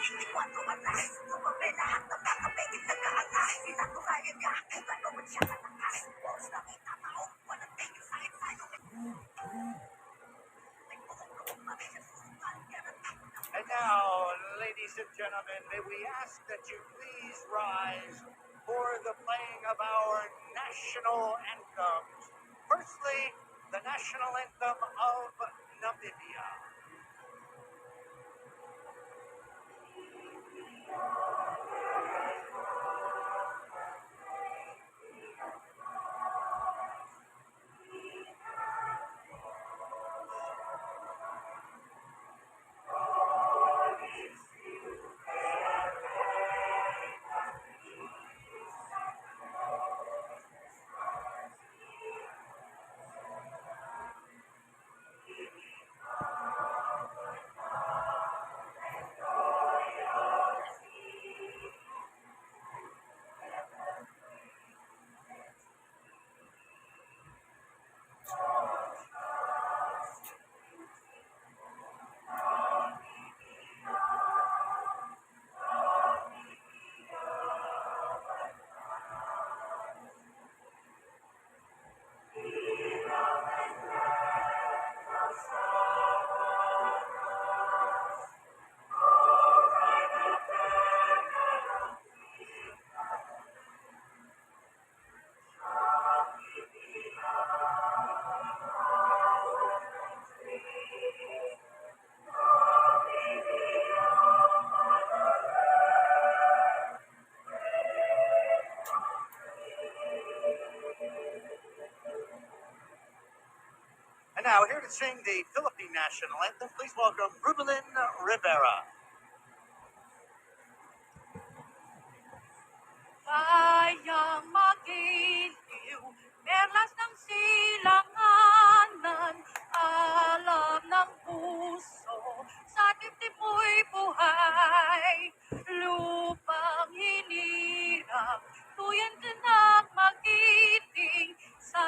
And now, ladies and gentlemen, may we ask that you please rise for the playing of our national anthems. Firstly, the national anthem of Namibia. And now, here to sing the Philippine national anthem, please welcome Ruben Rivera. Kayang magiliw, perlas ng silanganan, alam ng puso, sa dibdib mo'y buhay. Lupang hinirang, tuyan din at magiting, sa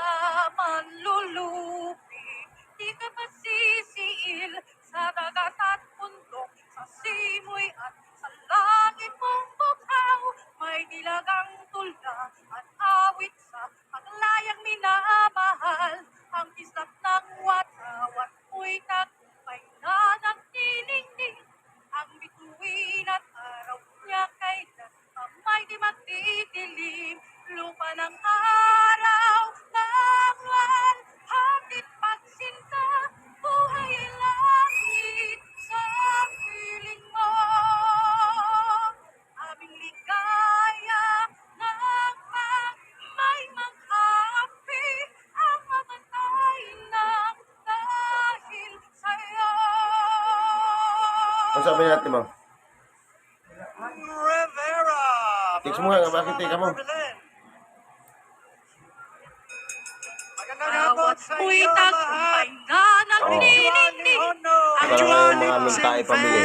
manlulupig, di ka masisiil, sa dagat at bundok, sa simoy at sa langit mong bukhaw, may dilagang tula at awit sa paglayang minamahal. Ang kislap ng watawat mo'y tagumpay na nagdilingding. Ang bituin at araw niya kailan may di magdidilim. Lupa ng araw, langwan, hatid pagsinta, buhay ay langit sa piling mo. Aming ligaya ng may mag-api, ang mamatay ng dahil sa'yo. Ano sabi natin, ma'am? Rivera! Tiks mo nga, bakit tika mo? Bawat mo'y tagumpay na nagdilingding. Ang Parang mga mensahe pamili.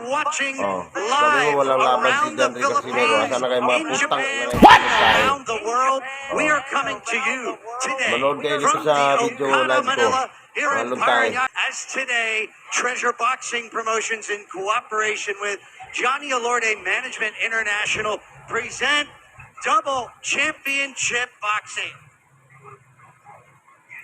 Watching Sabi mo walang laban si Johnriel Casimero. Sana kayo mga putang around the world. We are coming to you today Manood kayo dito from sa the video Okada, live ko. Manila, here in Mga luntay. Paraguay. As today, Treasure Boxing Promotions in cooperation with Johnriel Management International present Double Championship Boxing.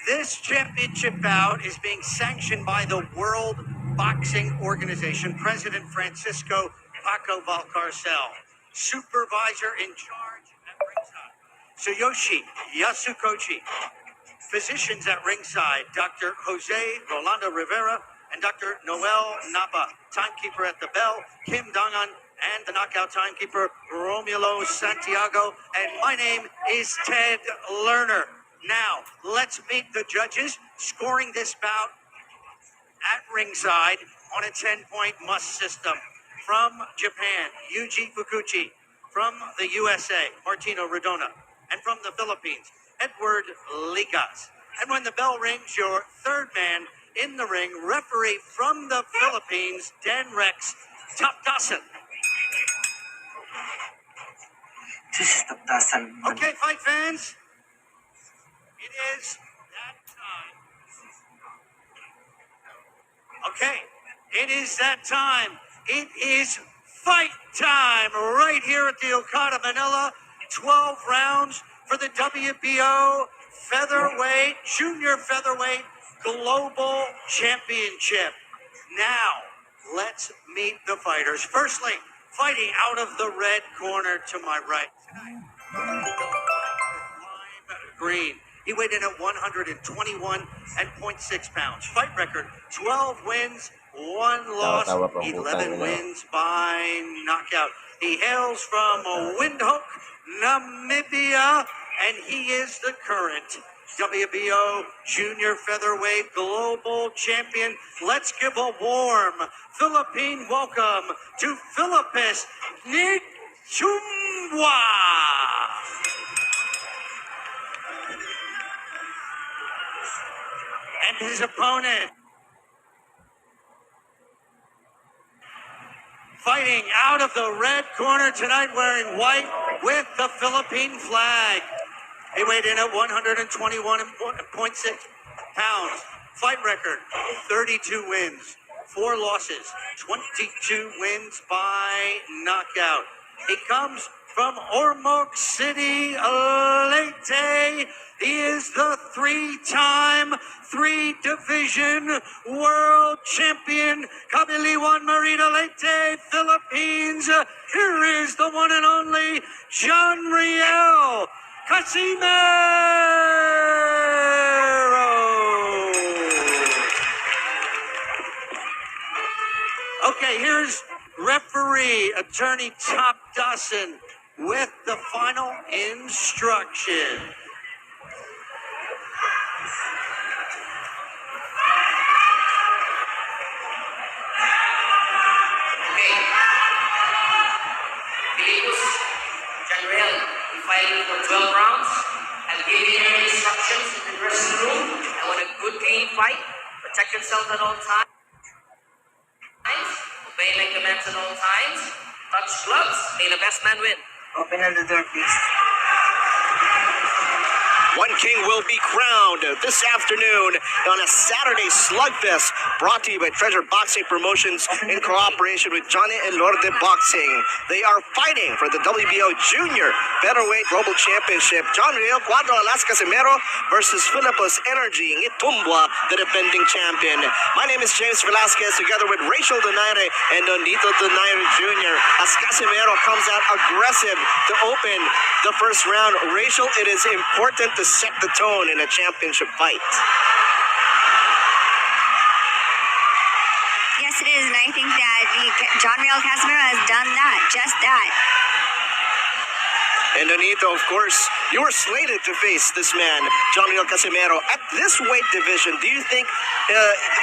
This championship bout is being sanctioned by the World Boxing Organization, President Francisco Paco Valcarcel, supervisor in charge at ringside, Tsuyoshi Yasukochi, physicians at ringside, Dr. Jose Rolando Rivera and Dr. Noel Napa, timekeeper at the bell, Kim Dangan, and the knockout timekeeper, Romulo Santiago, and my name is Ted Lerner. Now, let's meet the judges scoring this bout at ringside on a 10-point must system. From Japan, Yuji Fukuchi. From the USA, Martino Redona. And from the Philippines, Edward Ligas. And when the bell rings, your third man in the ring, referee from the Philippines, Dan Rex Tapdasan. This is Tapdasan. Okay, fight fans. It is that time. Okay, it is that time. It is Fight time right here at the Okada Manila. 12 rounds for the WBO featherweight, junior featherweight global championship. Now, let's meet the fighters. Firstly, fighting out of the red corner to my right. Lime green. He weighed in at 121.6 pounds. Fight record, 12 wins, 1 loss, Tawa-tawa pang putang 11 ina. wins by knockout. He hails from Windhoek, Namibia, and he is the current WBO Junior Featherweight Global Champion. Let's give a warm Philippine welcome to Filipos Nghitumbwa. And his opponent, fighting out of the red corner tonight, wearing white with the Philippine flag. He weighed in at 121.6 pounds. Fight record, 32 wins, 4 losses, 22 wins by knockout. He comes from Ormoc City, Leyte. He is the 3-time, 3-division world champion, Kabiliwan Marina Leyte, Philippines. Here is the one and only Johnriel, Casimero. Okay, here's referee, attorney Top Dawson with the final instruction. Okay. Filipos, Johnriel, we fighting for 12 rounds. I'll give you your instructions in the dressing room. I want a good, clean fight. Protect yourself at all times. Obey my commands at all times. Touch gloves. May the best man win. Open the door, please. One king will be crowned this afternoon on a Saturday slugfest brought to you by Treasure Boxing Promotions in cooperation with Johnny and Lorde Boxing. They are fighting for the WBO Junior Featherweight Global Championship. Johnriel Cuadro Alas Casimero versus Filipos Energy Nghitumbwa, the defending champion. My name is James Velasquez, together with Rachel Donaire and Donito Donaire Jr. As Casimero comes out aggressive to open the first round. Rachel, it is important to set the tone in a championship fight. Yes, it is, and I think that Johnriel Casimero has done that, just that. And Donito, of course, you were slated to face this man, Johnriel Casimero. At this weight division, do you think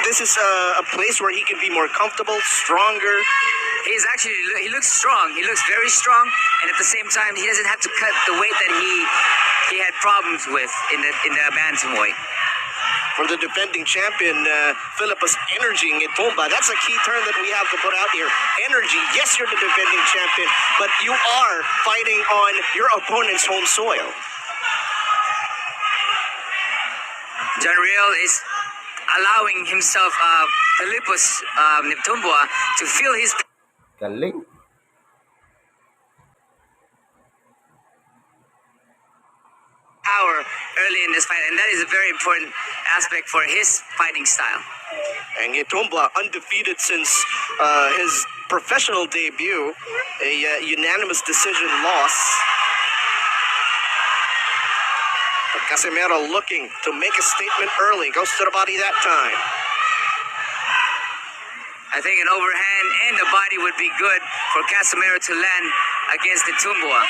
this is a place where he can be more comfortable, stronger? He looks strong. He looks very strong, and at the same time, he doesn't have to cut the weight that he had problems with in the bantamweight. For the defending champion, Filipos Energy Nghitumbwa. That's a key term that we have to put out here. Energy. Yes, you're the defending champion, but you are fighting on your opponent's home soil. Johnriel is allowing himself, Filipos Nghitumbwa, to feel his Galing. power early in this fight, and that is a very important aspect for his fighting style. And Nghitumbwa, undefeated since his professional debut, a unanimous decision loss. But Casimero looking to make a statement early, goes to the body that time. I think an overhand and the body would be good for Casimero to land against Nghitumbwa.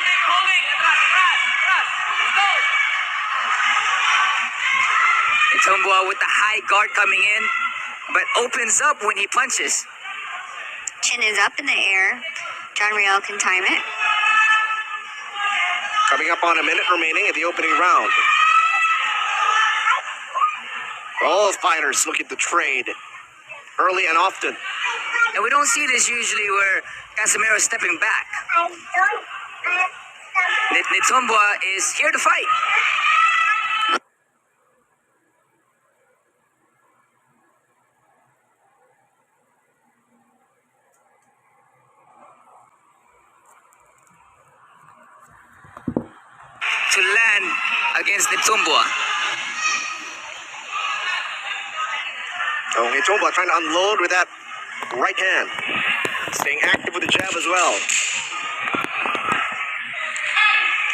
Nghitumbwa with the high guard coming in, but opens up when he punches. Chin is up in the air. Johnriel can time it. Coming up on a minute remaining in the opening round. All fighters looking to trade early and often. And we don't see this usually where Casimero is stepping back. Nghitumbwa is here to fight. against Nghitumbwa. Oh, Nghitumbwa trying to unload with that right hand. Staying active with the jab as well.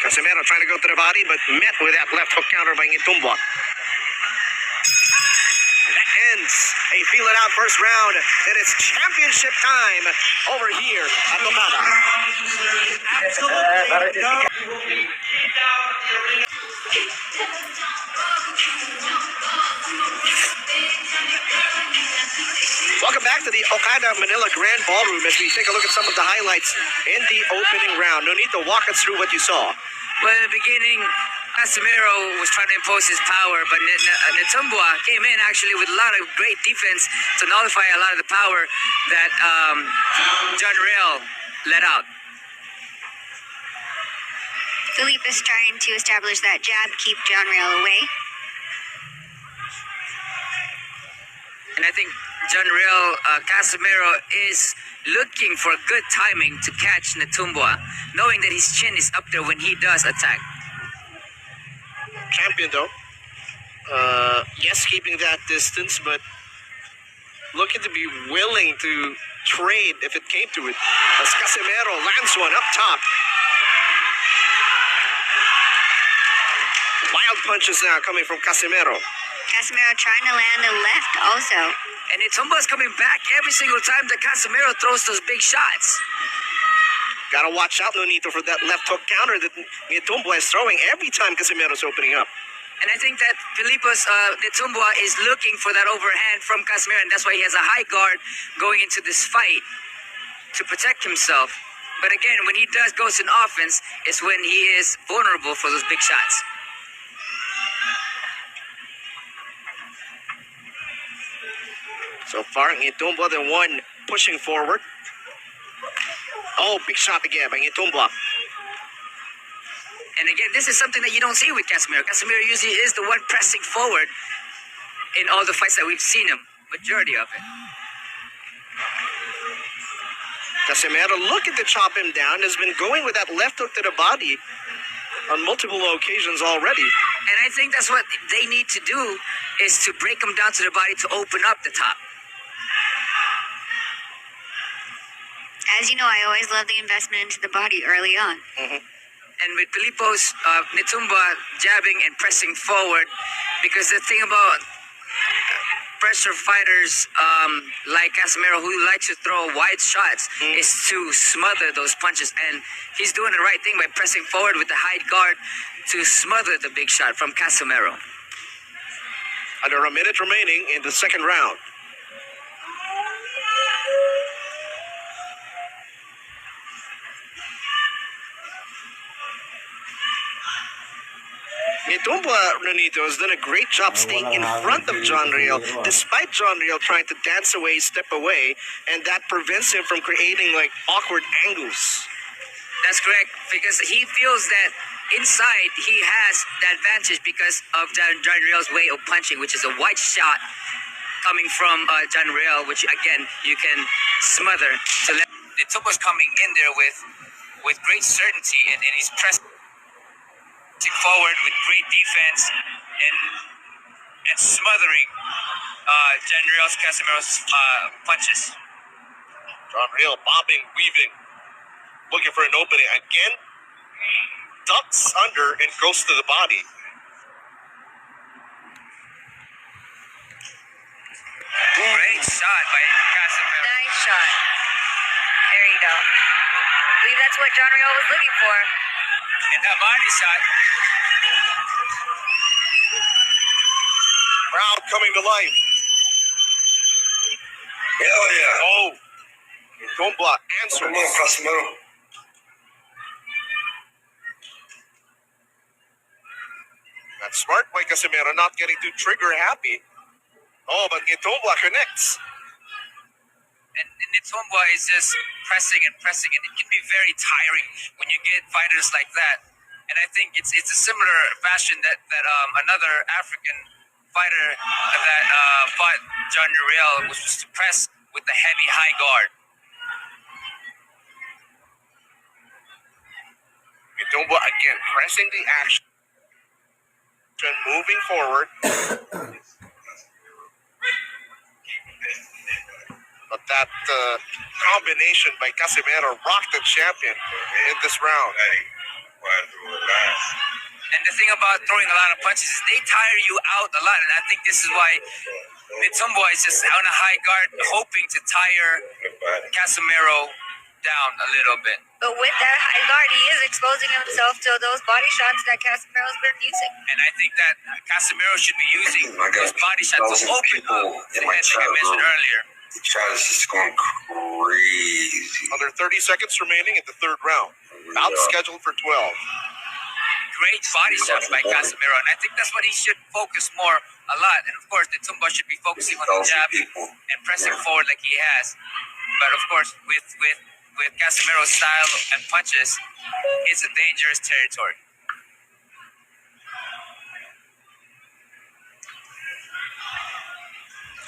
Casimero trying to go to the body, but met with that left hook counter by Nghitumbwa. That ends a feel it out first round. It is championship time over here at Okada. Welcome back to the Okada Manila Grand Ballroom as we take a look at some of the highlights in the opening round. Nonito, walk us through what you saw. Well, in the beginning, Casimero was trying to impose his power, but Nghitumbwa came in actually with a lot of great defense to nullify a lot of the power that Johnriel let out. Filipos trying to establish that jab, keep Johnriel away. And I think Casimero is looking for good timing to catch Nghitumbwa, knowing that his chin is up there when he does attack. Champion though. Yes, keeping that distance, but looking to be willing to trade if it came to it. As Casimero lands one up top. Wild punches now coming from Casimero. Casimero trying to land a left also. And Nghitumbwa's coming back every single time that Casimero throws those big shots. Gotta watch out, Nonito, for that left hook counter that Nghitumbwa is throwing every time Casimero's opening up. And I think that Filipos Nghitumbwa is looking for that overhand from Casimero, and that's why he has a high guard going into this fight to protect himself. But again, when he goes in offense, it's when he is vulnerable for those big shots. So far, Nghitumbwa the one pushing forward. Oh, big shot again by Nghitumbwa. And again, this is something that you don't see with Casimero. Casimero usually is the one pressing forward in all the fights that we've seen him, majority of it. Casimero looking to chop him down, has been going with that left hook to the body on multiple occasions already. And I think that's what they need to do, is to break him down to the body to open up the top. As you know, I always love the investment into the body early on. And with Filipos, Nghitumbwa jabbing and pressing forward, because the thing about pressure fighters like Casimero, who like to throw wide shots, is to smother those punches. And he's doing the right thing by pressing forward with the high guard to smother the big shot from Casimero. Under a minute remaining in the second round. Nghitumbwa, Nonito, has done a great job staying in front of Johnriel, despite Johnriel trying to dance away, step away, and that prevents him from creating like awkward angles. That's correct, because he feels that inside he has the advantage because of Johnriel's way of punching, which is a wide shot coming from Johnriel, which again you can smother. So Nghitumbwa's coming in there with great certainty, and he's pressing forward with great defense and smothering Johnriel's Casimero's punches. Johnriel bobbing, weaving, looking for an opening. Again, ducks under and goes to the body. Great shot by Casimero. Nice shot. There you go. I believe that's what Johnriel was looking for. And that body shot. Crowd coming to life. Hell yeah. Oh, Nghitumbwa answers. Come on, Casimero. That's smart by Casimero, not getting too trigger happy. Oh, but Nghitumbwa connects. And Nghitumbwa is just pressing and pressing, and it can be very tiring when you get fighters like that. And I think it's a similar fashion that another African fighter that fought Johnriel was to press with the heavy high guard. Nghitumbwa again pressing the action. moving forward. But that combination by Casimero rocked the champion in this round. And the thing about throwing a lot of punches is they tire you out a lot. And I think this is why Nghitumbwa is just on a high guard, hoping to tire Casimero down a little bit. But with that high guard, he is exposing himself to those body shots that Casamero's been using. And I think that Casimero should be using those body shots to open up the head, like I mentioned earlier. The chat is just going crazy. Under 30 seconds remaining in the third round. Bout scheduled for 12. Great body shots by Casimero, and I think that's what he should focus more a lot. And of course, Nghitumbwa should be focusing on the jab and pressing forward like he has. But of course, with Casimero's style and punches, it's a dangerous territory.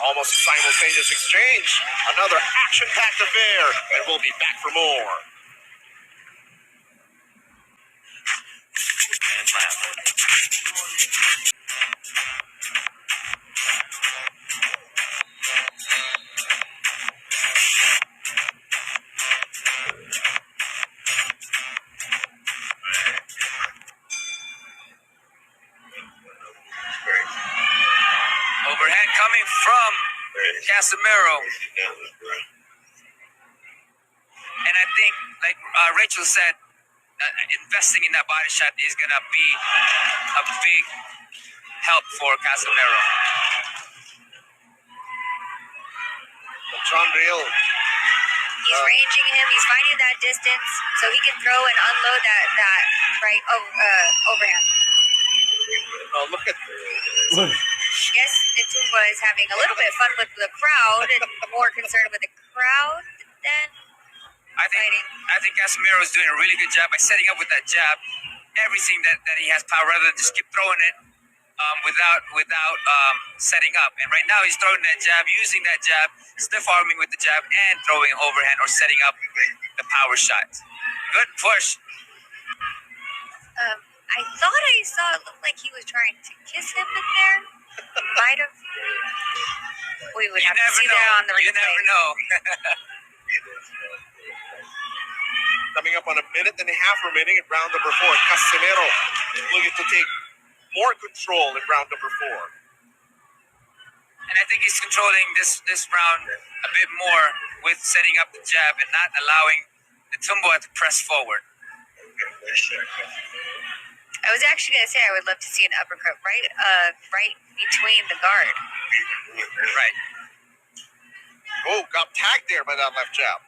Almost simultaneous exchange. Another action-packed affair, and we'll be back for more. Overhand coming from Casimero. And I think, like Rachel said, investing in that body shot is going to be a big help for Casimero. Johnriel. He's ranging him. He's finding that distance so he can throw and unload that right overhand. Oh, look at Yes, Nghitumbwa is having a little bit of fun with the crowd and more concerned with the crowd than fighting. I think Casimero is doing a really good job by setting up with that jab. Everything that he has power, rather than just keep throwing it without setting up. And right now he's throwing that jab, using that jab, stiff arming with the jab, and throwing overhand or setting up the power shot. Good push. I thought I saw it looked like he was trying to kiss him in there. Might have. We would have to see that on the replay. You never know. Coming up on a minute and a half remaining in round number 4. Casimero looking to take more control in round number 4. And I think he's controlling this round a bit more with setting up the jab and not allowing Nghitumbwa to press forward. I was actually going to say I would love to see an uppercut right between the guard. Right. Oh, got tagged there by that left jab.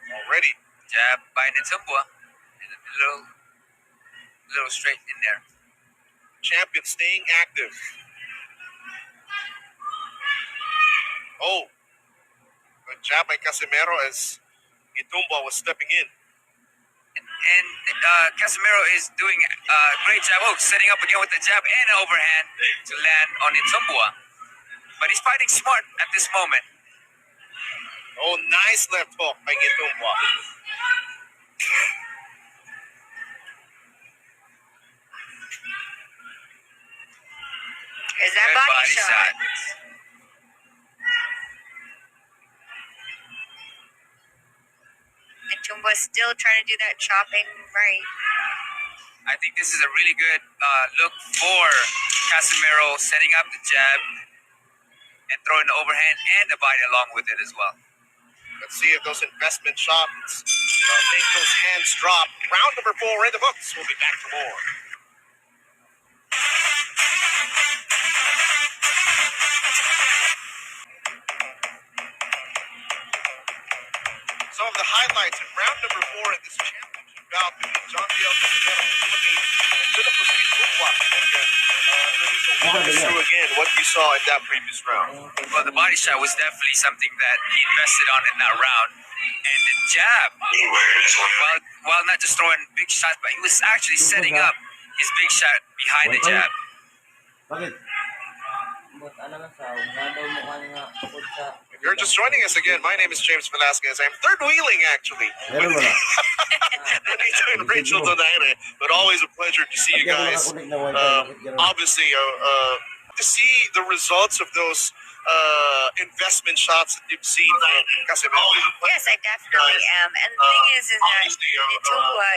Already. Jab by Nghitumbwa. A little straight in there. Champion staying active. Oh, good jab by Casimero as Nghitumbwa was stepping in. And Casimero is doing a great job. Oh, setting up again with the jab and an overhand to land on Nghitumbwa. But he's fighting smart at this moment. Oh, nice left hook by Nghitumbwa. Is that Good body shot? Nghitumbwa still trying to do that chopping right. I think this is a really good look for Casimero, setting up the jab and throwing the overhand and the body along with it as well. Let's see if those investment shots make those hands drop. Round number 4 in the books. We'll be back for more. Some of the highlights in round number 4 in this championship bout between Johnriel Casimero and Filipos Nghitumbwa. Walk us through again what you saw in that previous round. Well, the body shot was definitely something that he invested on in that round. And the jab, while not just throwing big shots, but he was actually setting up his big shot behind the jab. Bakit? If you're just joining us again, my name is James Velasquez. I'm third wheeling actually. Ganun mo na. Nandito and Rachel Donaire, but always a pleasure to see you Pag ako guys. nakakunik ng wifi, bakit ganun? Obviously, to see the results of those investment shots that you've seen from Casimero. Yes, I definitely am. And the thing is that Nghitumbwa,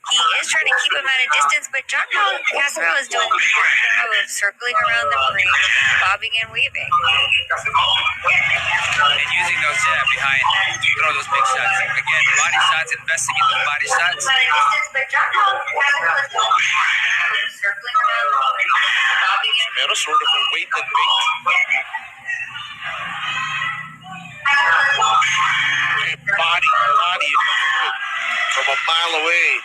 he is trying to keep him at a distance, but Johnriel Casimero is doing a good job of circling around the ring, bobbing and weaving. And using those jab behind to throw those big shots. Again, body shots, investing in the body shots. Casimero sort of a wait and bait. Okay, body from a mile away.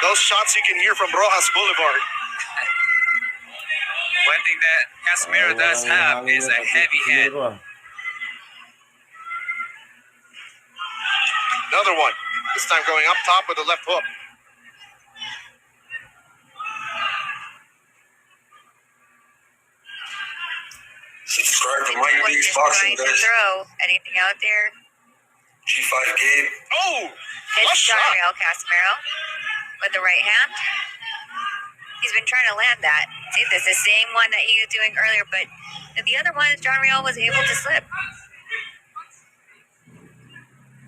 Those shots you can hear from Rojas Boulevard. One thing that Casimero does have is a heavy head. Another one. This time going up top with a left hook. Subscribe to my What League's just boxing, trying to guys. throw anything out there? G5 Gabe. Oh! It's Flush shot. Johnriel Casimero with the right hand. He's been trying to land that. See, this is the same one that he was doing earlier, but the other one, Johnriel was able to slip.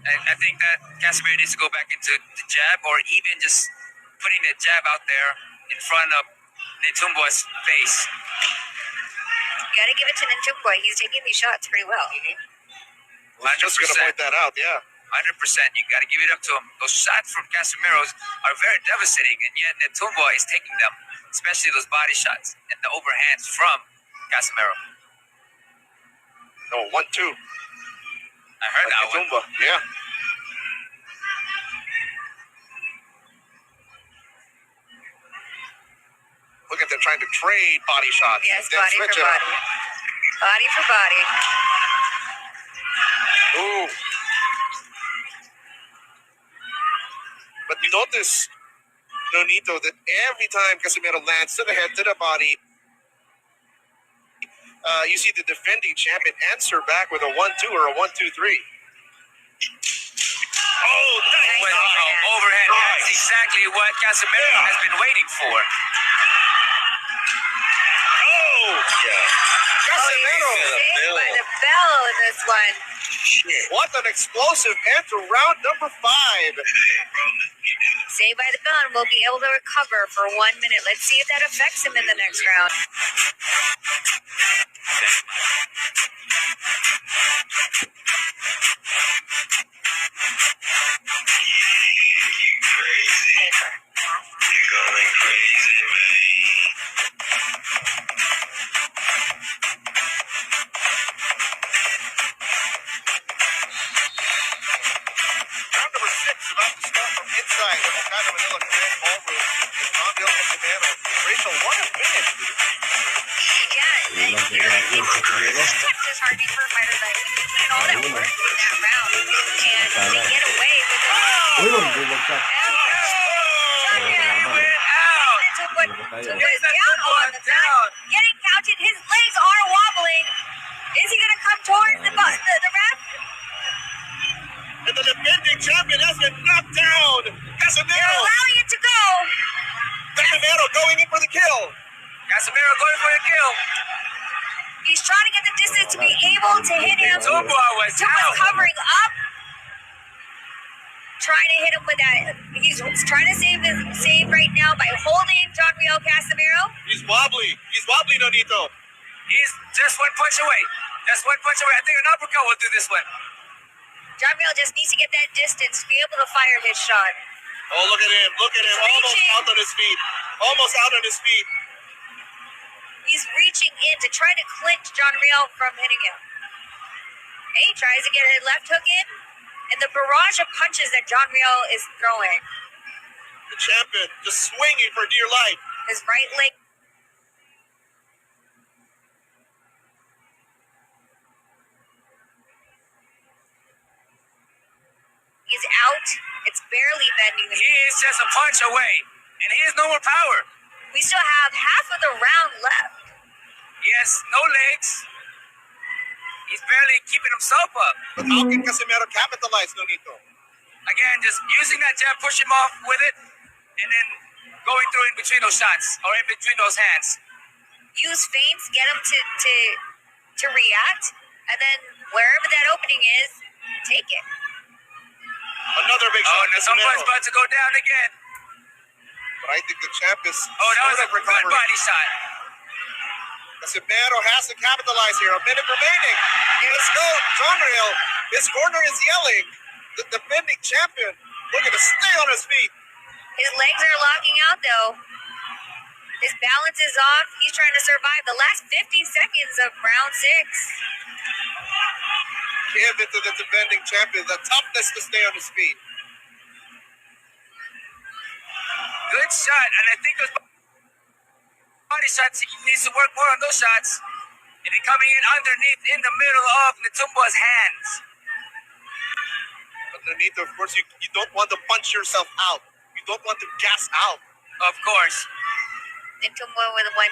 I think that Casimero needs to go back into the jab, or even just putting the jab out there in front of Nghitumbwa's face. You got to give it to Nghitumbwa. He's taking these shots pretty well. I'm just going to point that out, yeah. 100%. You got to give it up to him. Those shots from Casimiro's are very devastating, and yet Nghitumbwa is taking them, especially those body shots and the overhands from Casimero. No, 1-2. I heard that one. Nghitumbwa, yeah. Look at them trying to trade body shots. Yes, then body switch for it up. body. Body for body. Ooh. But you notice, Nonito, that every time Casimero lands to the head, to the body, you see the defending champion answer back with a 1-2 or a 1-2-3. Oh, nice. With overhead. That's exactly what Casimero has been waiting for. Oh, yeah. Casimero. Saved by the bell in this one. What an explosive end to round number 5. Saved by the bell and will be able to recover for 1 minute. Let's see if that affects him in the next round. You're going crazy, man. Round number 6 about to start from inside the Hokkaido Manila Grand Ballroom with Johnriel Casimero. Rachel, what a finish. Yeah, sometimes it's hard for fighters like him to put in all that work in that round and to get away with it. Ayun, bumagsak. Was down on the back, getting counted. His legs are wobbling. Is he going to come towards the ref? And the defending champion has been knocked down. They're Casimero. allowing it to go. Casimero going in for the kill. Casimero going for a kill. He's trying to get the distance to be able to hit him. Nghitumbwa was Tumba's out. covering up. Trying to hit him with that. He's trying to save right now by holding Johnriel Casimero. He's wobbly. He's wobbly, Nonito. He's just one punch away. Just one punch away. I think an uppercut will do this one. Johnriel just needs to get that distance to be able to fire his shot. Oh, look at him. Look at him. He's Almost reaching. out on his feet. Almost out on his feet. He's reaching in to try to clinch Johnriel from hitting him. And he tries to get a left hook in, and the barrage of punches that Johnriel is throwing. The champion just swinging for dear life. His right leg. is out. It's barely bending the He is just a punch away, and he has no more power. We still have half of the round left. He has no legs. He's barely keeping himself up. But how can Casimero capitalize, Nonito? Again, just using that jab, push him off with it, and then going through in between those shots or in between those hands. Use feints, get him to react, and then wherever that opening is, take it. Another big shot. Nghitumbwa's about to go down again. But I think the champ is That was a good body shot. Casimero has to capitalize here. A minute remaining. Let's go. Johnriel. His corner is yelling. The defending champion looking to stay on his feet. His legs are locking out, though. His balance is off. He's trying to survive the last 15 seconds of round 6. Give it to the defending champion. The toughness to stay on his feet. Good shot, and I think those body shots, he needs to work more on those shots. And then coming in underneath in the middle of Nghitumbwa's hands. But Nonito, of course, you don't want to punch yourself out. You don't want to gas out. Of course. Nghitumbwa with a 1-2.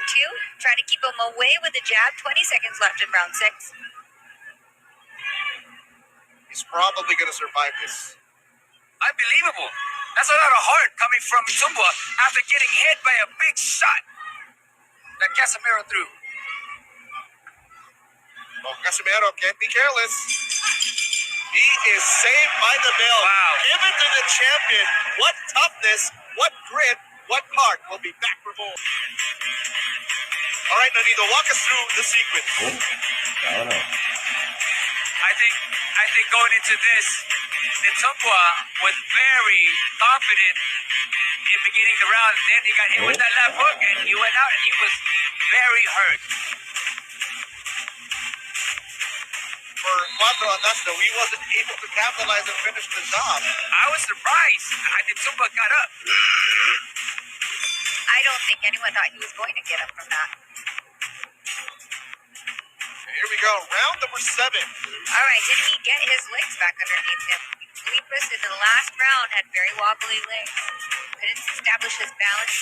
Trying to keep him away with the jab. 20 seconds left in round 6. He's probably going to survive this. Unbelievable. That's a lot of heart coming from Nghitumbwa after getting hit by a big shot that Casimero threw. Well, Casimero can't be careless. He is saved by the bell. Wow. Give it to the champion. What toughness, what grit, what heart. Will be back for more. All right, Nonito, walk us through the sequence. I think going into this, Nghitumbwa was very confident in beginning the round. Then he got hit with that left hook and he went out and he was very hurt. For Cuatro Anastas, he wasn't able to capitalize and finish the job. I was surprised. Nghitumbwa got up. I don't think anyone thought he was going to get up from that. Here we go, round number 7. All right, did he get his legs back underneath him? Filipos in the last round had very wobbly legs. Couldn't establish his balance.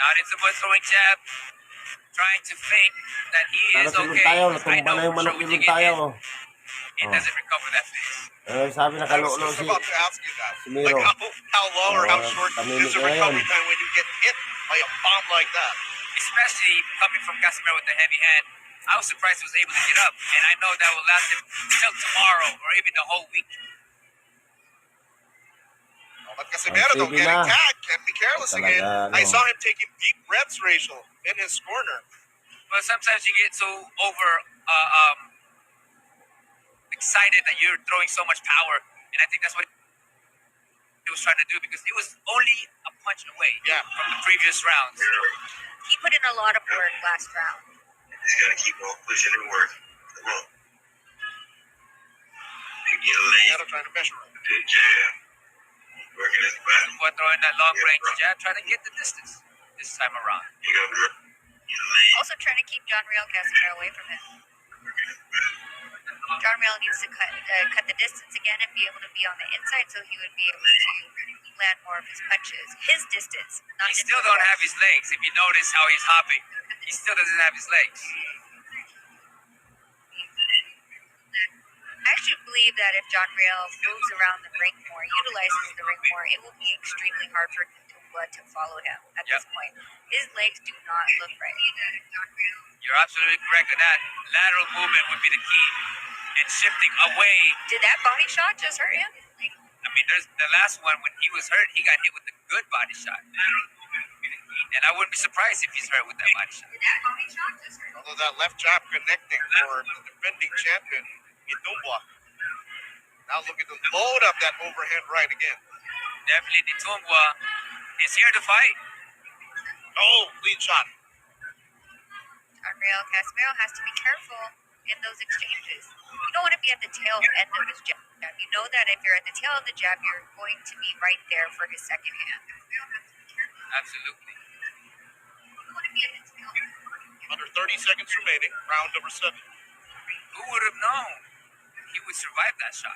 Now Nghitumbwa throwing jab, trying to fake that he is okay. I know for sure when you get hit, it doesn't recover that face. Sabi na I was kalolo just si about to ask you that. Casimero. Like how long or how short is the recovery time when you get hit by a bomb like that? Especially coming from Casimero with the heavy hand. I was surprised he was able to get up, and I know that will last him till tomorrow or even the whole week. But Casimero don't get attacked, can't be careless again. I saw him taking deep breaths, Rachel, in his corner. Well, sometimes you get so excited that you're throwing so much power, and I think that's what he was trying to do because it was only a punch away from the previous rounds. He put in a lot of work last round. He's got to keep on pushing and working. Come on. And get Casimero late. trying to measure him. Good jab. Working his body. But throwing that long range jab, trying to get the distance this time around. You got to get late. Also trying to keep Johnriel Casimero away from him. Working his body. Johnriel needs to cut the distance again and be able to be on the inside so he would be able to land more of his punches. His distance, not He still don't have his legs. If you notice how he's hopping, he still doesn't have his legs. I actually believe that if Johnriel moves around the ring more, utilizes the ring more, it will be extremely hard for Nghitumbwa to follow him at this point. His legs do not look right. You're absolutely correct on that. Lateral movement would be the key. And shifting away. Did that body shot just hurt him? I mean, there's the last one when he was hurt, he got hit with a good body shot. And I wouldn't be surprised if he's hurt with that body shot. Did that body shot just hurt him? Although that left jab connecting for the defending champion, Nghitumbwa. Now looking to load up that overhand right again. Definitely Nghitumbwa is here to fight. Oh, clean shot. Johnriel Casimero has to be careful in those exchanges. You don't want to be at the tail end of his jab. You know that if you're at the tail of the jab, you're going to be right there for his second hand. Absolutely. Under 30 seconds remaining, round number 7. Who would have known he would survive that shot?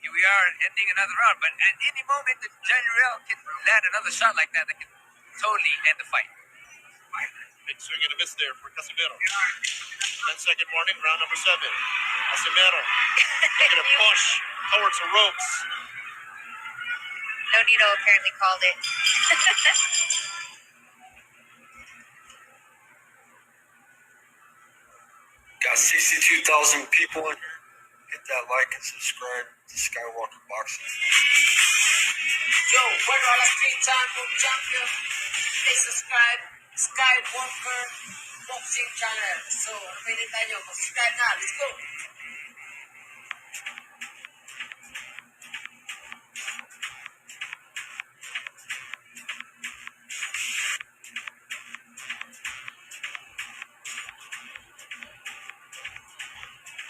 we are ending another round, but at any moment, the Johnriel can land another shot like that can totally end the fight. Big swing and a miss there for Casimero. 10-second warning, round number 7. Casimero making a push towards the ropes. Nonito apparently called it. Got 62,000 people in here. Hit that like and subscribe to Skywalker Boxing. Yo, bueno, a las 3 times from champion. Please subscribe. Skywalker Boxing Channel. So, pwede tayo. Subscribe na. Let's go.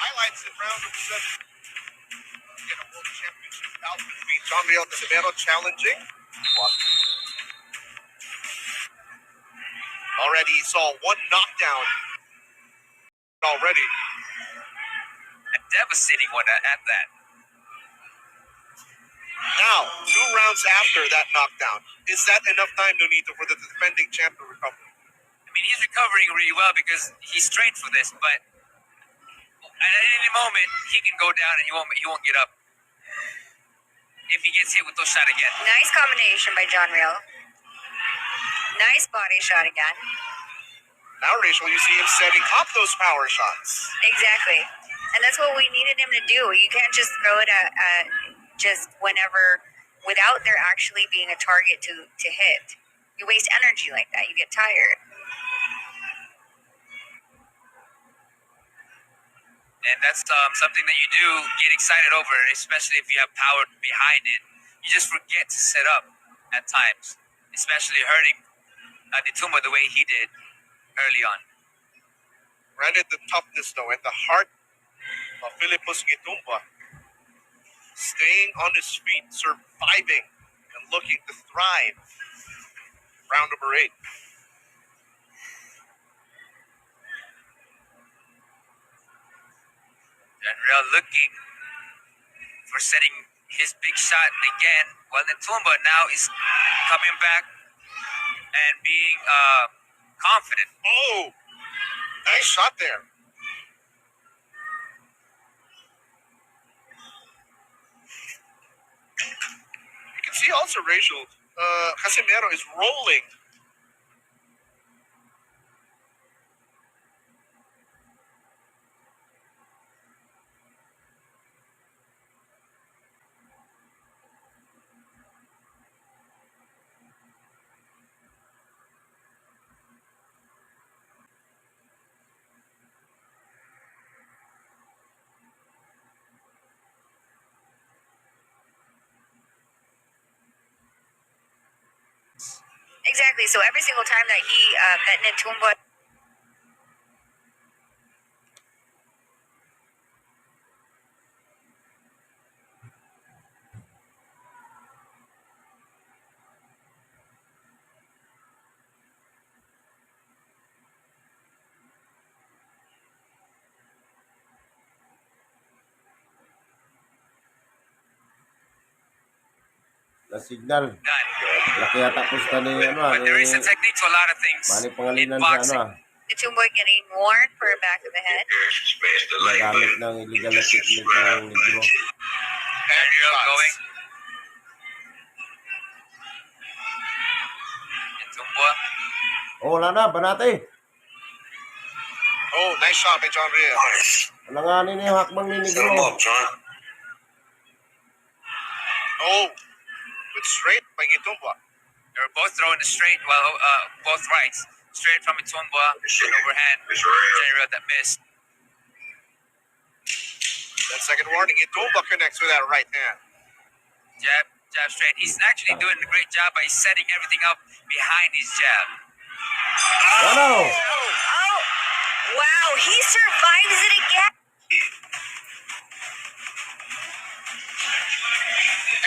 Highlights in round number 7. Again, a world championship bout between Johnriel and Casimero challenging. Already saw 1 knockdown. Already. A devastating one at that. Now, 2 rounds after that knockdown. Is that enough time, Nonito, for the defending champ to recover? I mean, he's recovering really well because he's trained for this, but at any moment he can go down and he won't get up if he gets hit with those shots again. Nice combination by Johnriel. Nice body shot again. Now, Rachel, you see him setting up those power shots. Exactly. And that's what we needed him to do. You can't just throw it at just whenever without there actually being a target to hit. You waste energy like that. You get tired. And that's something that you do get excited over, especially if you have power behind it. You just forget to set up at times, especially hurting Nghitumbwa the way he did early on. Granted the toughness, though, and the heart of Filipos Nghitumbwa, staying on his feet, surviving, and looking to thrive. Round number 8. Johnriel looking for setting his big shot again, while Nghitumbwa now is coming back and being confident. Oh, nice shot there. You can see also, Rachel, Casimero is rolling. Exactly. So every single time that that Nghitumbwa Na signal. Done. Laki yata pusta ni But there is a technique to a lot of things Bali in pangalinan sa boxing. Nghitumbwa getting warned for a back of the head. Smash the like gamit button. ng illegal na Hit that technique subscribe ng button. Negro. Johnriel going. Nghitumbwa. Oh, wala na, banate. Oh, nice shot by Johnriel. Nice. Alanganin na yung hakbang ni Set him Negro. up, John. Oh, with straight by Nghitumbwa. They were both throwing the straight, well, both rights. Straight from Nghitumbwa, an overhand. Johnriel that missed. That second warning, Nghitumbwa connects with that right hand. Jab straight. He's actually doing a great job by setting everything up behind his jab. Ano? Oh, wow. He survives it again.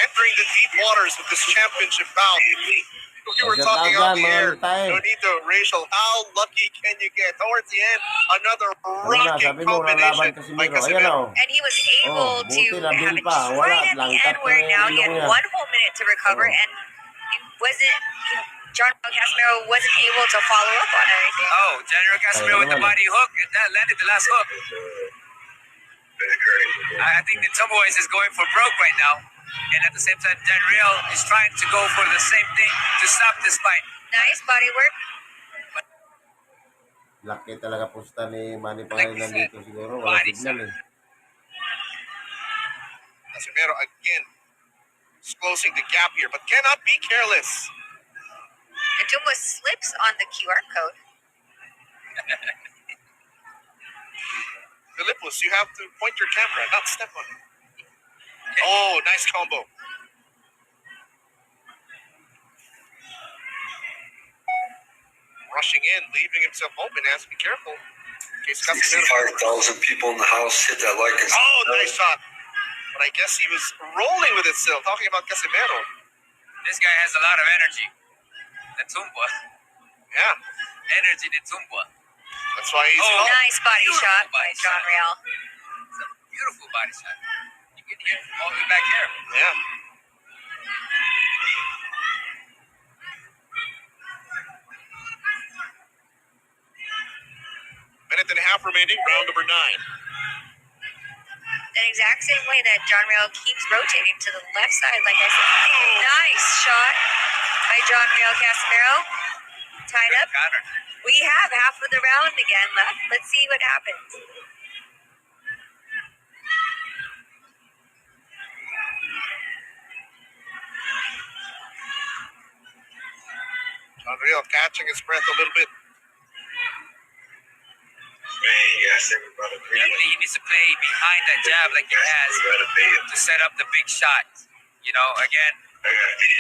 Entering the deep waters of this championship bout, We were Shout out talking dyan, on the mga air. lutay. Nonito, Rachel, how lucky can you get? Towards the end, another Ano na, rocking sabi mo, walang laban combination by Casimero. Ayan Casimero. o. And he was able Oh, buti to na have bil it pa. just Wala, right at the langkat end where na now he had ilong niya. 1 whole minute to recover, Oh. and Johnriel Casimero wasn't able to follow up on anything. Oh, Johnriel Casimero with the naman, body hook, and that landed the last hook. I think Nghitumbwa is going for broke right now. And at the same time, Johnriel is trying to go for the same thing to stop this fight. Nice body work. Laki talaga pusta ni Manny Pangilinan dito siguro. Wala signal eh. Casimero again, is closing the gap here, but cannot be careless. Nghitumbwa slips on the QR code. Filipos, you have to point your camera, not step on it. Oh, nice combo. Rushing in, leaving himself open. Has to be careful. In case Casimero. 65,000 people in the house. Hit that like and Oh, nice shot. But I guess he was rolling with it still. Talking about Casimero. This guy has a lot of energy. Nghitumbwa. Yeah, Energy Nghitumbwa. that's why he's. Oh. Nice body Beautiful shot by body shot. Johnriel. It's a beautiful body shot. You can hear it all the way back here. Yeah. Minute and a half remaining, round number 9. The exact same way that Johnriel keeps rotating to the left side, like I said. Nice shot by Johnriel Casimero. Tied up. Counter. We have half of the round again left. Let's see what happens. Johnriel catching his breath a little bit. Definitely, he needs to play behind that jab like he has to set up the big shot. You know, again,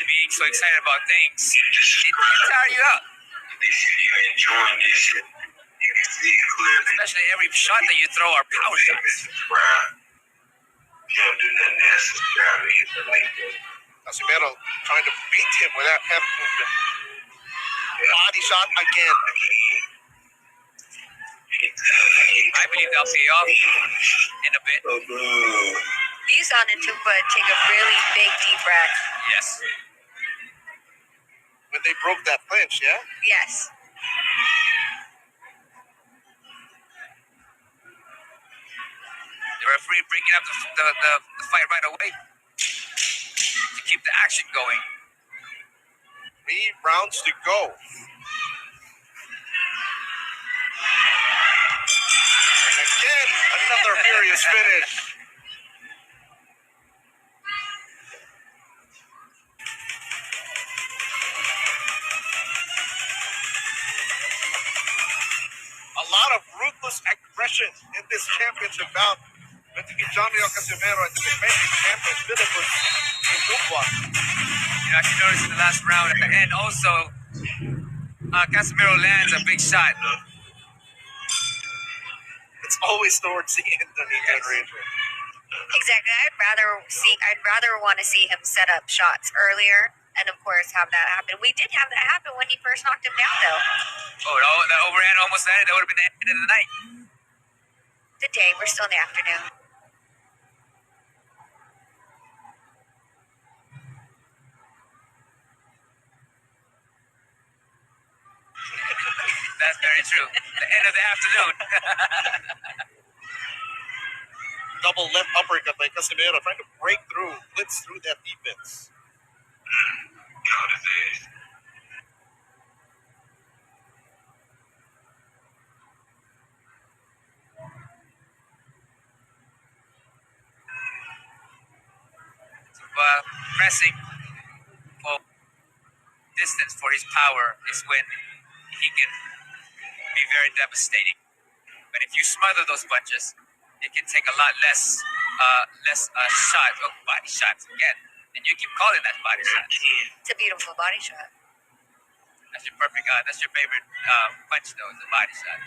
being so excited about things, it can tire you out. Especially every shot that you throw are power shots. Casimero trying to beat him without having movement. Body shot again. I believe they'll pay off in a bit. You saw Nghitumbwa take a really big deep breath. Yes. When they broke that clinch, yeah? Yes. The referee breaking up the fight right away to keep the action going. 3 rounds to go. And again, another furious finish. A lot of ruthless aggression in this championship bout between Johnriel Casimero and the defending champion Filipos Nghitumbwa. You know, I can notice in the last round at the end also, Casimero lands a big shot. It's always towards the end, Donita and Rachel. Exactly. I'd rather want to see him set up shots earlier, and of course have that happen. We did have that happen when he first knocked him down, though. Oh, that overhand almost landed. That would have been the end of the night. The day. We're still in the afternoon. That's very true. The end of the afternoon. Double left uppercut by Casimero, trying to break through, blitz through that defense. Pressing for distance for his power is when he can be very devastating. But if you smother those punches, it can take a lot less body shots again. And you keep calling that body shot. It's a beautiful body shot. That's your perfect. That's your favorite punch, though, is the body shot.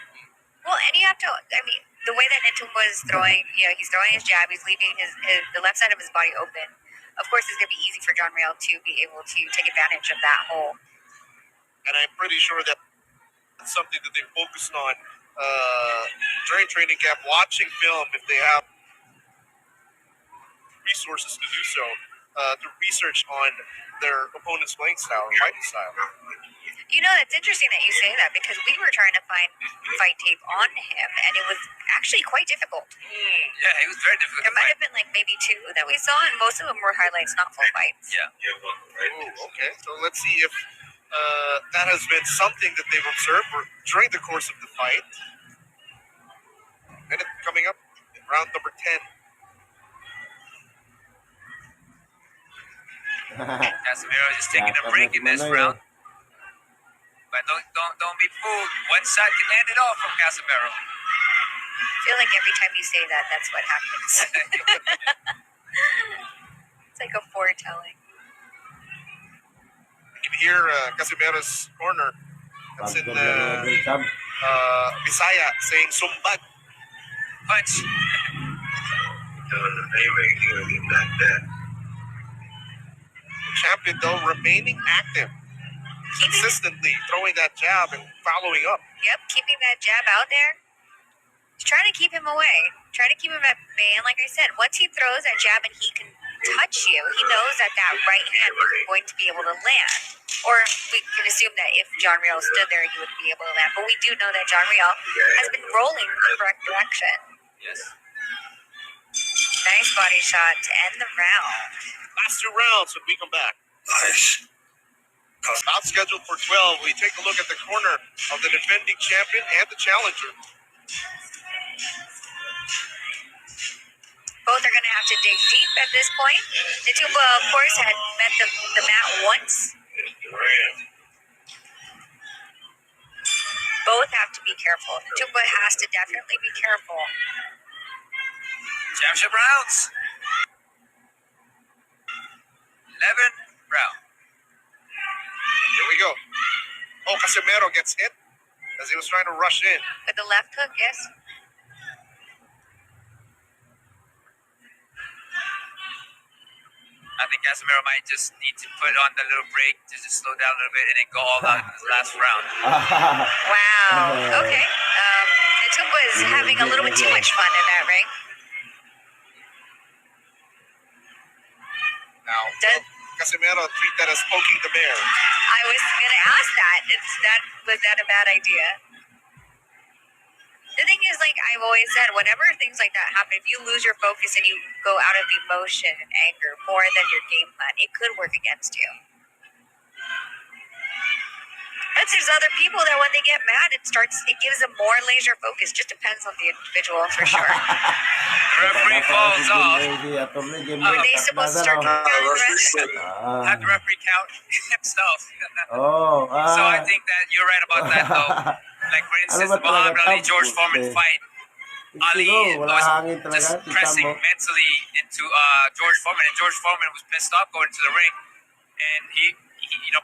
Well, and you have to. I mean, the way that Nghitumbwa is throwing, he's throwing his jab. He's leaving the left side of his body open. Of course, it's going to be easy for Johnriel to be able to take advantage of that hole. and I'm pretty sure that that's something that they focused on during training camp, watching film if they have resources to do so, to research on their opponent's playing style or fighting style. You know, it's interesting that you say that because we were trying to find fight tape on him, and it was actually quite difficult. Yeah, it was very difficult. There might have been like maybe 2 that we saw, and most of them were highlights, not full fights. Yeah. Ooh, okay, so let's see if that has been something that they've observed during the course of the fight. And it's coming up in round number 10. Casimero just taking a break in this round. But don't be fooled. One shot can end it all from Casimero. I feel like every time you say that, that's what happens. It's like a foretelling. You can hear Casimero's corner. That's in Bisaya saying sumbag. Punch. The champion, though, remaining active, consistently throwing that jab and following up. Yep, keeping that jab out there. He's trying to keep him away. Trying to keep him at bay. And like I said, once he throws that jab and he can touch you, he knows that that right hand is going to be able to land. Or we can assume that if Johnriel stood there, he would be able to land. But we do know that Johnriel has been rolling in the correct direction. Yes. Nice body shot to end the round. Last 2 rounds when we come back. Nice. Bout scheduled for 12. We take a look at the corner of the defending champion and the challenger. Both are going to have to dig deep at this point. Nghitumbwa, of course, had met the mat once. Both have to be careful. Nghitumbwa has to definitely be careful. Championship rounds. 11 round. Here we go. Oh, Casimero gets hit as he was trying to rush in. With the left hook, yes. I think Casimero might just need to put on the little break to just slow down a little bit and then go all out in his last round. Wow. Okay. Nghitumbwa is having a little bit too much fun in that ring. Now, Casimero treat that as poking the bear. I was going to ask that. Was that a bad idea? The thing is, like I've always said, whenever things like that happen, if you lose your focus and you go out of emotion and anger more than your game plan, it could work against you. But there's other people that when they get mad, it gives them more laser focus. Just depends on the individual for sure. The referee falls off. Were they supposed to start counting the rest? Had the referee count himself. Oh, So I think that you're right about that, though. Like, for instance, the Muhammad Ali George Foreman fight. Ali was just pressing mentally into George Foreman, and George Foreman was pissed off going to the ring. And he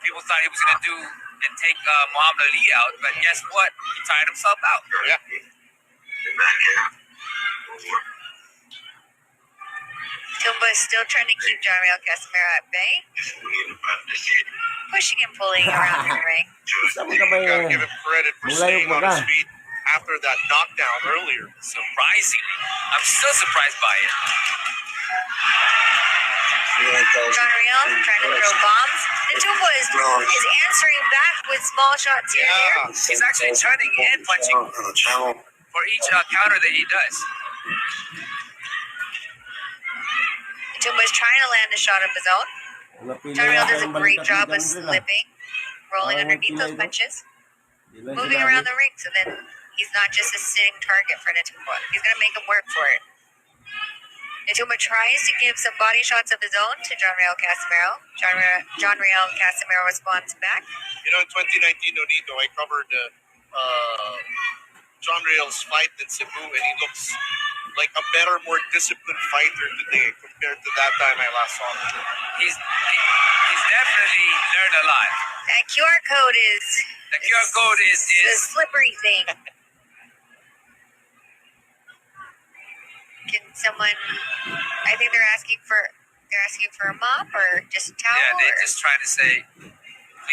people thought he was going to do and take Muhammad Ali out, but guess what? He tired himself out. Yeah. Nghitumbwa is still trying to keep Johnriel Casimero at bay, pushing and pulling around in the ring. You gotta give him credit for staying on his feet after that knockdown earlier. Surprisingly, I'm still surprised by it. Johnriel trying to throw bombs. Nghitumbwa is answering back with small shots here and there. He's actually turning and punching for each counter that he does. Nghitumbwa is trying to land a shot of his own. Johnriel does a great job of slipping, rolling underneath those punches, moving around the ring, so then he's not just a sitting target for Nghitumbwa. He's going to make him work for it. Nghitumbwa tries to give some body shots of his own to Johnriel Casimero. Johnriel Casimero responds back. In 2019, Nonito, I covered Johnriel's fight in Cebu, and he looks like a better, more disciplined fighter today compared to that time I last saw him. He's definitely learned a lot. That QR code is... The QR code is the slippery thing. Can someone... I think they're asking for a mop or just a towel? Yeah, they're just trying to say,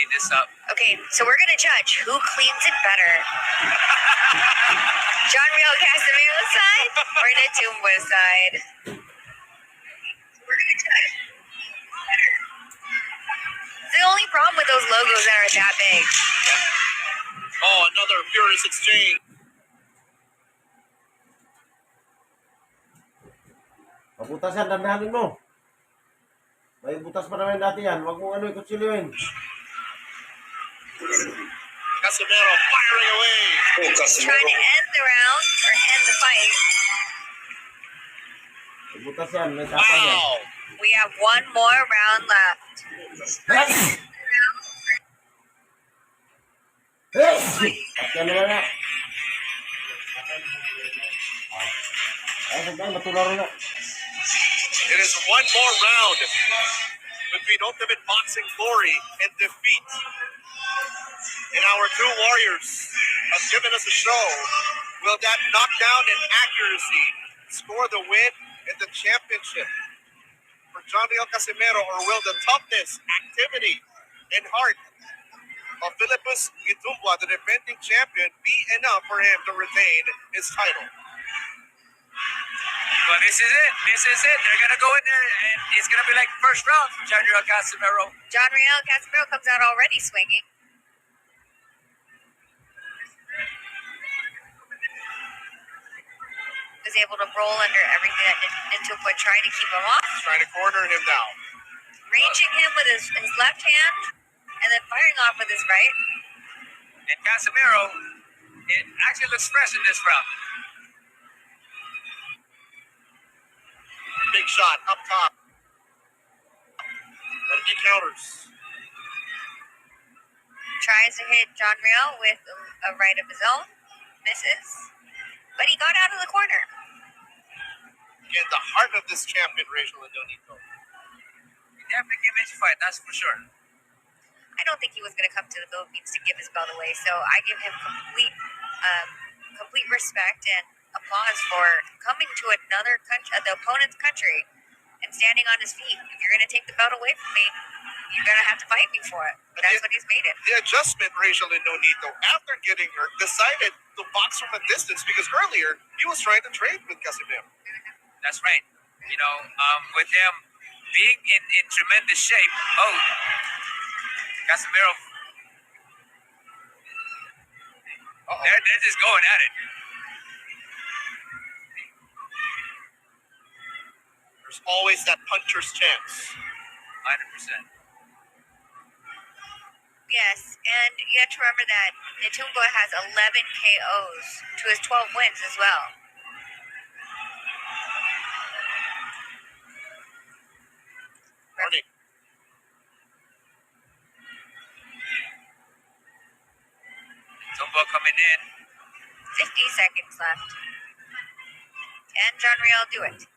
clean this up. Okay, so we're gonna judge who cleans it better. Johnriel Casimero's side or Nghitumbwa's side? We're gonna judge. The only problem with those logos that are that big. Oh, another furious exchange. Mabutas yan, dandahanin mo. May butas pa naman dati yan. Huwag mong ikutsilyoin. Casimero firing away. Oh, Casimero. Trying to end the round or end the fight. May butas yan, may tapang yan. Wow. We have one more round left. Tapyan naman na. Ay, sabay, matularo na. It is one more round between ultimate boxing glory and defeat. And our two warriors have given us a show. Will that knockdown and accuracy score the win and the championship for Johnriel Casimero, or will the toughness, activity, and heart of Filipos Nghitumbwa, the defending champion, be enough for him to retain his title? But this is it. This is it. They're gonna go in there, and it's gonna be like first round for Johnriel Casimero. Johnriel Casimero comes out already swinging. Was able to roll under everything that Nghitumbwa tried to keep him off. Trying to corner him down. Ranging him with his left hand and then firing off with his right. And Casimero, it actually looks fresh in this round. Big shot up top. And he counters. Tries to hit Johnriel with a right of his own. Misses. But he got out of the corner. Again, the heart of this champion, Rachel Indonito. He definitely came in to fight, that's for sure. I don't think he was going to come to the Philippines to give his belt away, so I give him complete respect and applause for coming to another country, the opponent's country, and standing on his feet. If you're going to take the belt away from me, you're going to have to fight me for it. But that's what he's made it. The adjustment, Rachel Indonito, after getting hurt, decided to box from a distance because earlier he was trying to trade with Casimero. That's right. You know, with him being in tremendous shape. Oh, Casimero. They're just going at it. There's always that puncher's chance. 100%. Yes, and you have to remember that Nghitumbwa has 11 KOs to his 12 wins as well. Warning. Nghitumbwa coming in. 50 seconds left. Can Johnriel do it?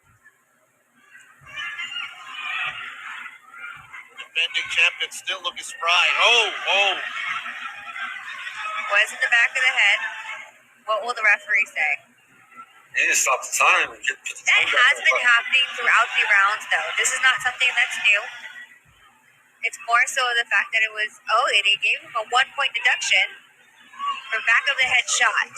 Defending champion still looking spry. Oh. Was in the back of the head. What will the referee say? They need to stop the time and put the That time back has on. been happening throughout the rounds, though. This is not something that's new. It's more so the fact that it was, they gave him a 1-point deduction for back of the head shot.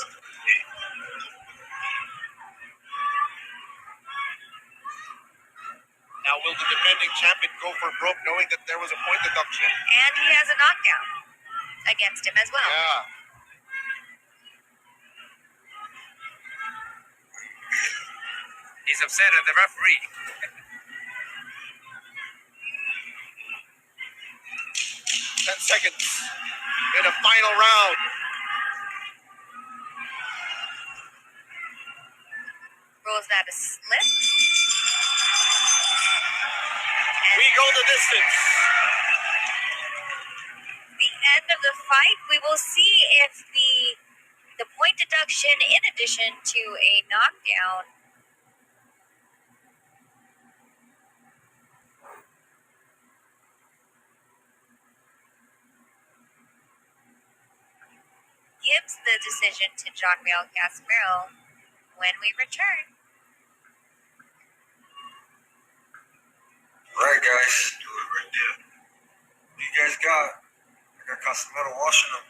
Now will the defending champion go for broke knowing that there was a point deduction? And he has a knockdown against him as well. Yeah. He's upset at the referee. 10 seconds in a final round. Rules that a slip. And We go the distance. the end of the fight, we will see if the point deduction, in addition to a knockdown, gives the decision to Johnriel Casimero when we return. Right, guys. Do it right there. You guys got got Casimero watching them.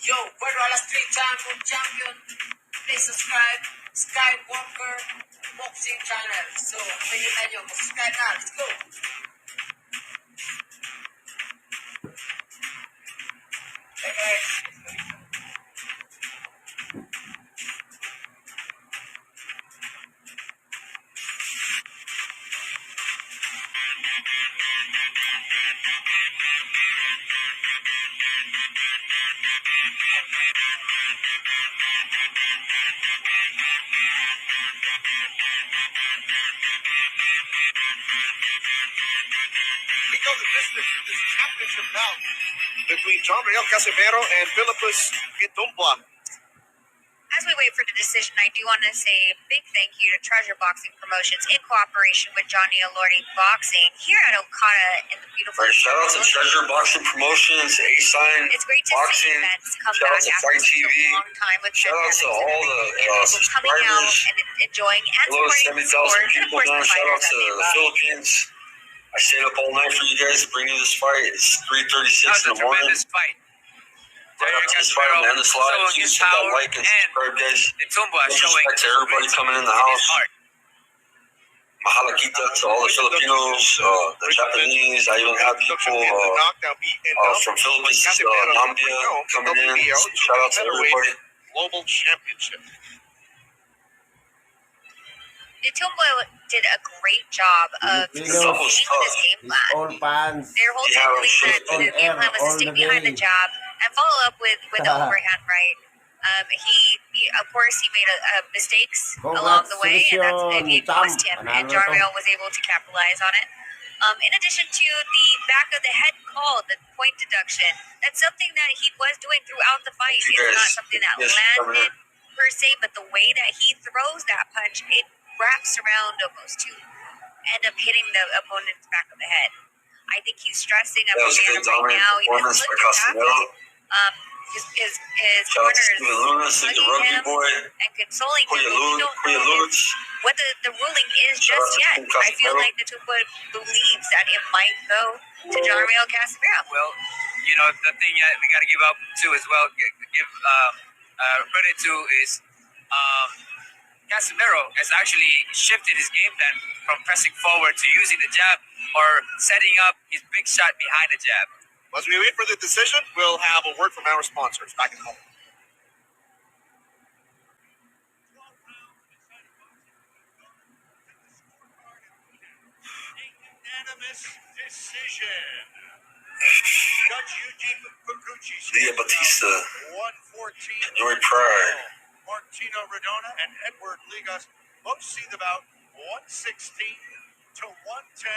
Yo, bueno, a las 3-time world champion. Please subscribe. Skywalker Boxing Channel. So, pwede tayo. Subscribe na. Let's go. Okay. We know that this championship bout between Johnriel Casimero and Filipos Nghitumbwa. As we wait for the decision, I do want to say a big thank you to Treasure Boxing Promotions in cooperation with Johnriel Boxing here at Okada in the beautiful. Right, shout out to Treasure Boxing Promotions, A-Sign It's great to Boxing. see events come Shout out back to after Fight such TV. a long time with Shout out to pandemics all and the everything, and people coming out subscribers. and enjoying and Hello, supporting the 70,000 sport, and of people course now. the Shout out fighters to that they the love. Philippines. I stayed up all night for you guys to bring you this fight. It's 3:36 That was in a the morning. tremendous fight. Right Johnriel after this fight, I'm Casimero gonna end this live. showing Please his hit that power like and subscribe, guys. and Nghitumbwa Much showing respect to everybody grit coming in the his house. heart. Mahalakita to all the Filipinos, the Japanese. I even have people from Philippines, Nambia coming in. Shout out to everybody. Global Championship. Nghitumbwa did a great job of Filipinos. staying with his game His plan. all fans. Their whole Yeah, team I'm believes sure that on the game air plan was to all stick the behind the day. jab and follow up with the overhand right. He of course he made mistakes along the way, and it cost him. And Johnriel was able to capitalize on it. In addition to the back of the head call, the point deduction, that's something that he was doing throughout the fight. Thank you, It's guys. not something that Yes, landed per se, but the way that he throws that punch, it wraps around almost to end up hitting the opponent's back of the head. I think he's stressing up That was a again good right dominant now. He performance doesn't by look happy. Casimero. His Shout out to corners Steven Lewis, the hugging rugby him boy. and consoling him. Puya But we don't know Lewis. what the ruling is Shout just out to yet. Team I feel Casimero. like Nghitumbwa believes that it might go to Johnriel Casimero. Well, you know, the thing that we got to give up to as well, give credit to is Casimero has actually shifted his game plan from pressing forward to using the jab or setting up his big shot behind the jab. As we wait for the decision, we'll have a word from our sponsors. Back in a moment. Unanimous decision. Judge Eugene Fukuchi. Leah Batista. 114. Joy Pride. Martino Redona and Edward Ligas both see the bout 116 to 110.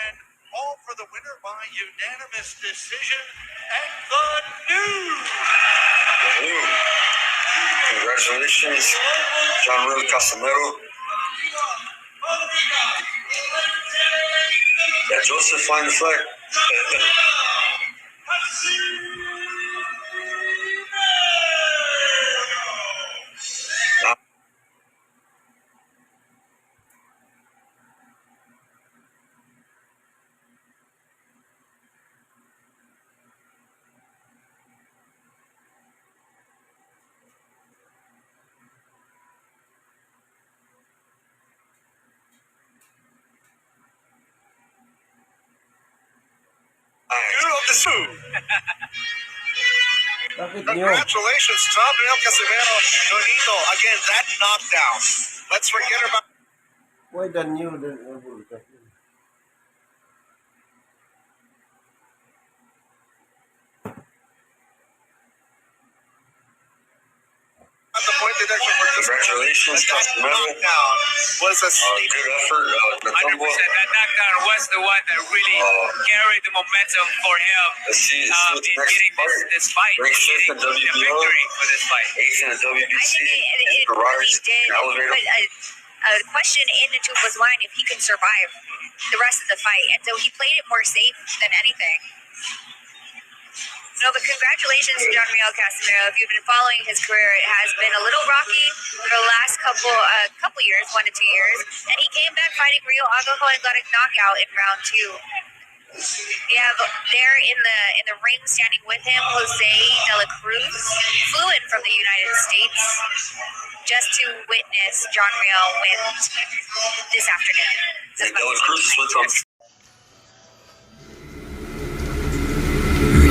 All for the winner by unanimous decision. And the new Congratulations, Johnriel Casimero. Yeah, Joseph flying the flag. dude of the suit. Bakit nyo? Congratulations, Johnriel Casimero. Donito, again, that knockdown. Let's forget about Why the new? the point deduction for Congratulations, that Casimero. knockdown was a sneak. Good effort, 100%. Nghitumbwa. That knockdown was the one that really carried the momentum for him Let's see in what's next getting fight. this fight, Ranked fifth getting in the WBO. victory for this fight. Eighth in the I think WBC. it Garage, really did elevator. put a question in Nghitumbwa's mind if he can survive the rest of the fight. And so he played it more safe than anything. No, but congratulations to Johnriel Casimero. If you've been following his career, it has been a little rocky for the last couple years, 1 to 2 years. And he came back fighting Rio Agaho and got a knockout in round 2. Yeah, there in the ring, standing with him, Jose De La Cruz flew in from the United States just to witness Johnriel win this afternoon. And De La Cruz is with them.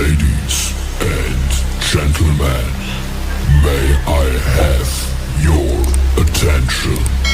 Ladies and gentlemen, may I have your attention?